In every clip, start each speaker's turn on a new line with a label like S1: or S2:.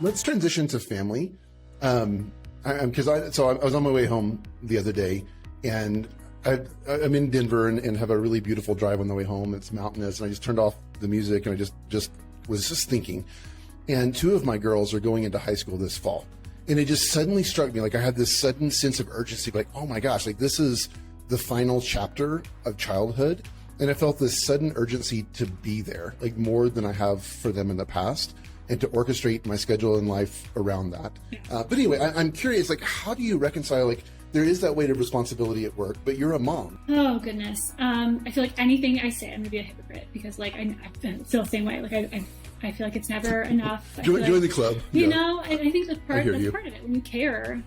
S1: let's transition to family. Because I was on my way home the other day, and I'm in Denver and have a really beautiful drive on the way home. It's mountainous, and I just turned off the music, and I was just thinking. And two of my girls are going into high school this fall, and it just suddenly struck me, like I had this sudden sense of urgency, like, oh my gosh, like this is the final chapter of childhood, and I felt this sudden urgency to be there, like more than I have for them in the past, and to orchestrate my schedule and life around that. But anyway, I'm curious, like, how do you reconcile, like, there is that weight of responsibility at work, but you're a mom.
S2: Oh, goodness. I feel like anything I say, I'm going to be a hypocrite, because, like, I feel the same way. Like, I feel like it's never enough.
S1: Join the club.
S2: You know, I think that's part of it. When you care,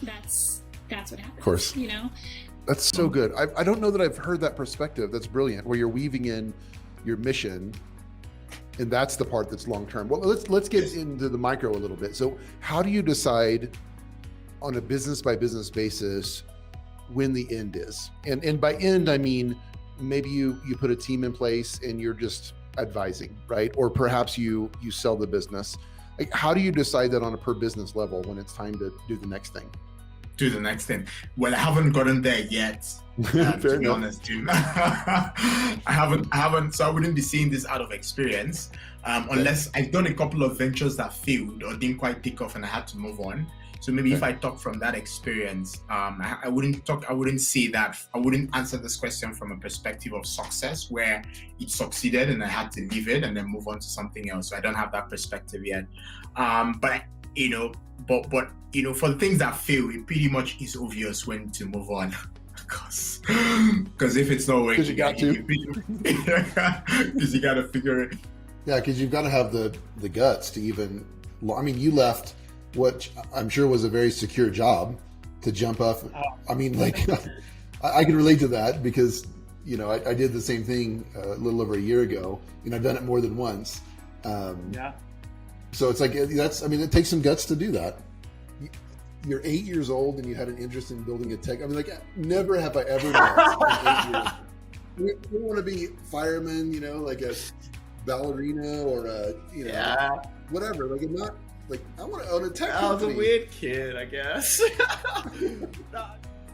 S2: that's what happens. Of course. You know?
S1: That's so good. I don't know that I've heard that perspective. That's brilliant, where you're weaving in your mission, and that's the part that's long-term. Well, let's get into the micro a little bit. So how do you decide on a business by business basis when the end is? And by end, I mean, maybe you put a team in place and you're just advising, right? Or perhaps you sell the business. Like, how do you decide that on a per business level when it's time to do the next thing?
S3: Well, I haven't gotten there yet. To be honest, Jim. I haven't. So I wouldn't be seeing this out of experience, unless I've done a couple of ventures that failed or didn't quite take off, and I had to move on. So maybe if I talk from that experience, I wouldn't answer this question from a perspective of success, where it succeeded and I had to leave it and then move on to something else. So I don't have that perspective yet. But for the things that fail, it pretty much is obvious when to move on. Because if it's not working,
S1: you got to.
S3: Because you got to figure it.
S1: Yeah, because you've got to have the guts to even. I mean, you left what I'm sure was a very secure job to jump up. I mean, like, I can relate to that because, you know, I did the same thing a little over a year ago, and I've done it more than once. So it's like, it takes some guts to do that. You're 8 years old and you had an interest in building a tech. I mean, like, never have I ever met in 8 years. You want to be fireman, you know, like a ballerina or a, you know, whatever. Like, I'm not, like, I want to own a tech company.
S4: I was a weird kid, I guess.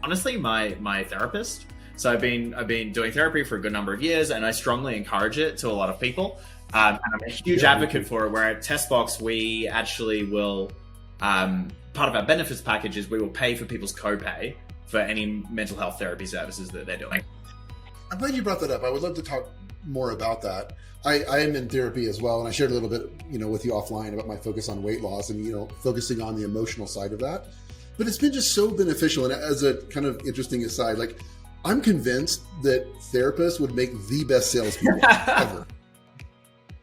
S4: Honestly, my therapist. So I've been doing therapy for a good number of years, and I strongly encourage it to a lot of people. And I'm a huge advocate for it, where at TestBox, we actually will, part of our benefits package is we will pay for people's copay for any mental health therapy services that they're doing.
S1: I'm glad you brought that up. I would love to talk more about that. I am in therapy as well, and I shared a little bit, you know, with you offline about my focus on weight loss and, you know, focusing on the emotional side of that. But it's been just so beneficial. And as a kind of interesting aside, like, I'm convinced that therapists would make the best salespeople ever.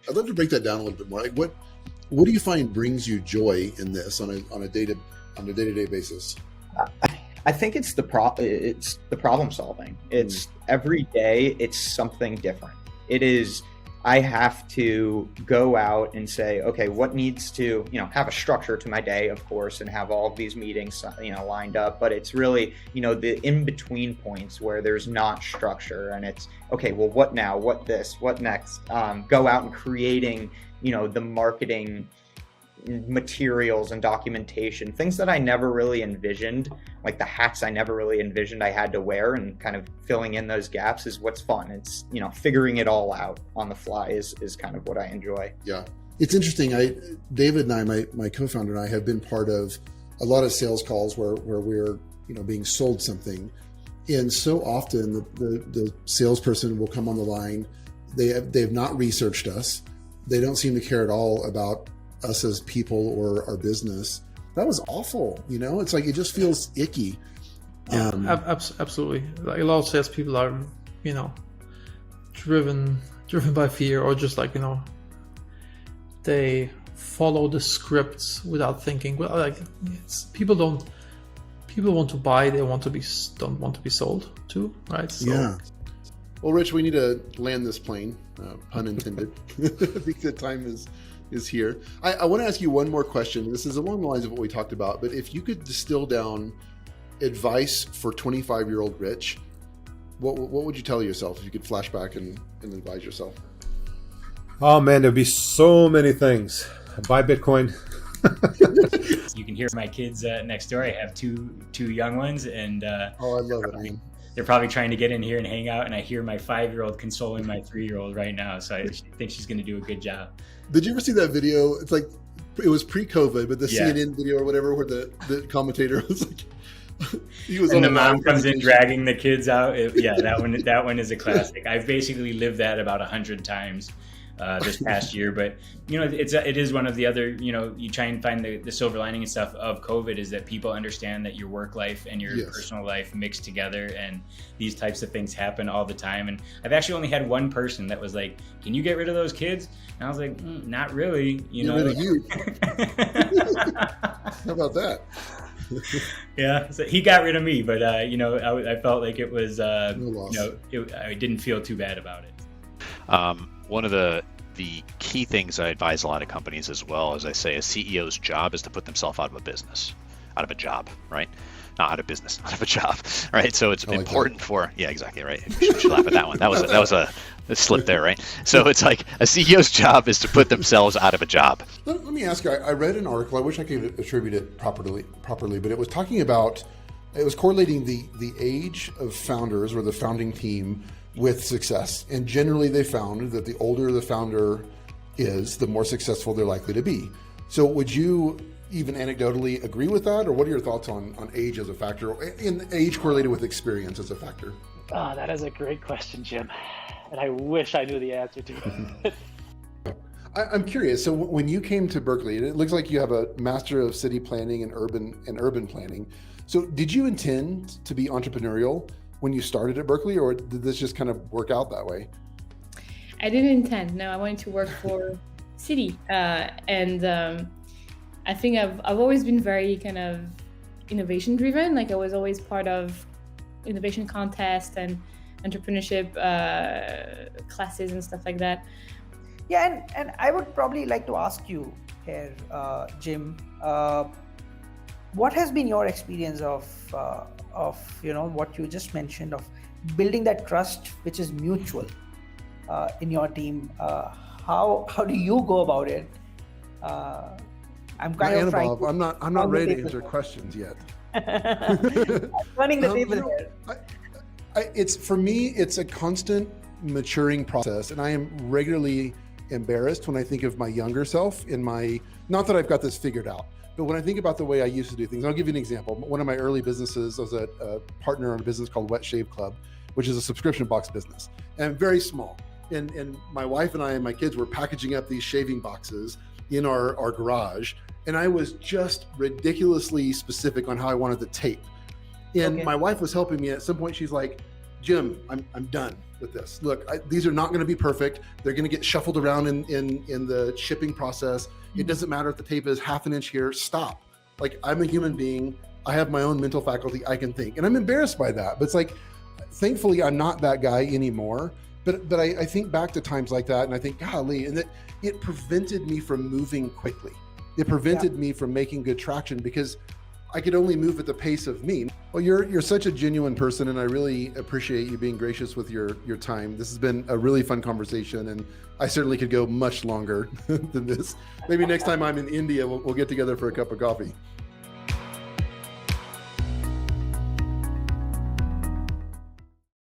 S1: I'd love to break that down a little bit more. Like, what do you find brings you joy in this on a day-to-day basis?
S5: I think it's the problem solving. It's every day it's something different. It is, I have to go out and say, okay, what needs to, you know, have a structure to my day, of course, and have all of these meetings, you know, lined up. But it's really, you know, the in-between points where there's not structure, and it's, okay, well, what now? What this? What next? Go out and creating, you know, the marketing materials and documentation, things that I never really envisioned, like the hats I never really envisioned I had to wear, and kind of filling in those gaps is what's fun. It's, you know, figuring it all out on the fly is kind of what I enjoy.
S1: Yeah. It's interesting. David and I, my co-founder and I, have been part of a lot of sales calls where we're, you know, being sold something. And so often the salesperson will come on the line. They've not researched us. They don't seem to care at all about us as people or our business. That was awful. You know, it's like, it just feels icky.
S6: Absolutely. Like, a lot of salespeople are, you know, driven by fear, or just like, you know, they follow the scripts without thinking. Well, like, people want to buy, don't want to be sold to, right? So,
S1: yeah. Well, Rich, we need to land this plane, pun intended. I think the time is here. I want to ask you one more question. This is along the lines of what we talked about, but if you could distill down advice for 25-year-old Rich, what would you tell yourself if you could flash back and advise yourself?
S7: Oh man, there'd be so many things. Buy Bitcoin.
S8: You can hear my kids next door. I have two young ones, and
S1: Oh, I love it, man.
S8: they're probably trying to get in here and hang out. And I hear my 5-year-old consoling my 3-year-old right now, so I think she's going to do a good job.
S1: Did you ever see that video? It's like, it was pre-COVID, but the
S8: Yeah.
S1: CNN video or whatever, where the commentator was like, he was
S8: And
S1: on
S8: the
S1: a
S8: mom
S1: live
S8: comes in
S1: presentation.
S8: dragging the kids out. Yeah, that one is a classic. I've basically lived that about 100 times this past year. But it is one of the other. You try and find the silver lining and stuff of COVID is that people understand that your work life and your
S1: Yes.
S8: personal life mix together, and these types of things happen all the time. And I've actually only had one person that was like, "Can you get rid of those kids?" And I was like, "Not really."
S1: Get rid of you. How about that?
S8: Yeah, so he got rid of me, but I felt like it was
S1: No loss.
S8: I didn't feel too bad about it.
S9: One of the key things I advise a lot of companies as well, as I say, a CEO's job is to put themselves out of a business, out of a job, right? Not out of business, out of a job, right? So it's
S1: like
S9: important yeah, exactly, right. You should laugh at that one. That was a slip there, right? So it's like a CEO's job is to put themselves out of a job.
S1: Let me ask you, I read an article, I wish I could attribute it properly, but it was talking about, it was correlating the age of founders or the founding team with success. And generally they found that the older the founder is, the more successful they're likely to be. So would you even anecdotally agree with that? Or what are your thoughts on age as a factor, and age correlated with experience as a factor?
S10: Oh, that is a great question, Jim. And I wish I knew the answer to it.
S1: I'm curious. So when you came to Berkeley, it looks like you have a Master of City Planning and Urban Planning. So did you intend to be entrepreneurial when you started at Berkeley, or did this just kind of work out that way?
S11: I didn't intend. No, I wanted to work for City, and I think I've always been very kind of innovation driven. Like I was always part of innovation contests and entrepreneurship classes and stuff like that.
S12: Yeah, and I would probably like to ask you here, Jim, what has been your experience of what you just mentioned, of building that trust which is mutual in your team? How do you go about it? I'm kind of trying.
S1: Bob, I'm not ready to answer questions yet.
S12: Running the table here.
S1: It's for me, it's a constant maturing process, and I am regularly embarrassed when I think of my younger self not that I've got this figured out, but when I think about the way I used to do things. I'll give you an example. One of my early businesses, I was a partner in a business called Wet Shave Club, which is a subscription box business, and very small. And my wife and I and my kids were packaging up these shaving boxes in our garage, and I was just ridiculously specific on how I wanted the tape. And my wife was helping me. At some point, she's like, "Jim, I'm done with this. Look, these are not going to be perfect. They're going to get shuffled around in the shipping process. It doesn't matter if the tape is half an inch here. Stop. Like, I'm a human being. I have my own mental faculty. I can think." And I'm embarrassed by that. But it's like, thankfully, I'm not that guy anymore. But I think back to times like that, and I think, golly, and that it prevented me from moving quickly. It prevented me from making good traction because I could only move at the pace of me. Well, you're such a genuine person, and I really appreciate you being gracious with your time. This has been a really fun conversation, and I certainly could go much longer than this. Maybe next time I'm in India, we'll get together for a cup of coffee.